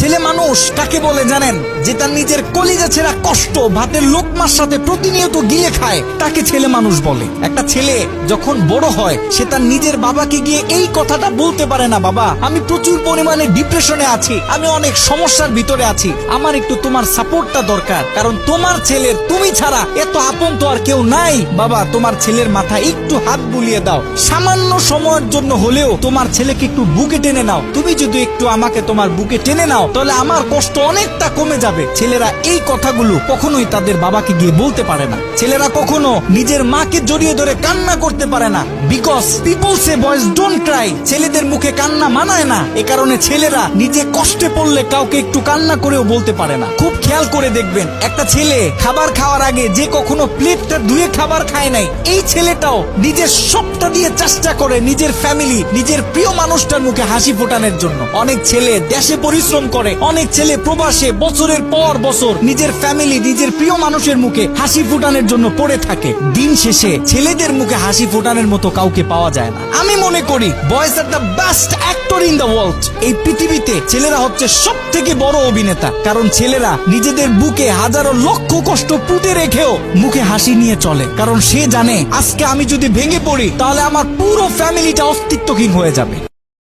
ছেলে মানুষ কাকে বলে জানেন? যে তার নিজের কলিজা ছেঁড়া কষ্ট ভাতের লোকমার সাথে প্রতিনিয়ত গিলে খায়, তাকে ছেলে মানুষ বলে। একটা ছেলে যখন বড় হয় সে তার নিজের বাবাকে গিয়ে এই কথাটা বলতে পারে না, বাবা আমি প্রচুর পরিমাণে ডিপ্রেশনে আছি, আমি অনেক সমস্যার ভিতরে আছি, আমার একটু তোমার সাপোর্টটা দরকার, কারণ তোমার ছেলের তুমি ছাড়া এত আপন তো আর কেউ নাই। বাবা তোমার ছেলের মাথায় একটু হাত বুলিয়ে দাও, সামান্য সময়ের জন্য হলেও তোমার ছেলেকে একটু বুকে টেনে নাও। তুমি যদি একটু আমাকে তোমার বুকে টেনে নাও তাহলে আমার কষ্ট অনেকটা কমে যাবে। ছেলেরা এই কথাগুলো কখনোই তাদের বাবাকে গিয়ে বলতে পারে না। ছেলেরা কখনো নিজের মাকে জড়িয়ে ধরে কান্না করতে পারে না, because people say boys don't Cry. ছেলেদের মুখে কান্না মানায় না, এ কারণে ছেলেরা নিজে কষ্টে পড়লে কাউকে একটু কান্না করেও বলতে পারে না। খুব খেয়াল করে দেখবেন, একটা ছেলে খাবার খাওয়ার আগে যে কখনো প্লেটটা ধুয়ে খাবার খায় নাই, এই ছেলেটাও নিজের সবটা দিয়ে চেষ্টা করে নিজের ফ্যামিলি, নিজের প্রিয় মানুষটার মুখে হাসি ফোটানোর জন্য। অনেক ছেলে দেশে পরিশ্রম করে, অনেক ছেলে প্রবাসে বছরের পর বছর নিজের ফ্যামিলি, নিজের প্রিয় মানুষের মুখে হাসি ফোটানোর জন্য পড়ে থাকে। দিন শেষে ছেলেদের মুখে হাসি ফোটানোর মতো কাউকে পাওয়া যায় না। আমি মনে করি boys are the best actor in the world. এই পৃথিবীতে ছেলেরা হচ্ছে সব থেকে বড় অভিনেতা, কারণ ছেলেরা নিজেদের বুকে হাজারো লক্ষ কষ্ট পুঁতে রেখেও মুখে হাসি নিয়ে চলে, কারণ সে জানে আজকে আমি যদি ভেঙে পড়ি তাহলে আমার পুরো ফ্যামিলিটা অস্তিত্বহীন হয়ে যাবে।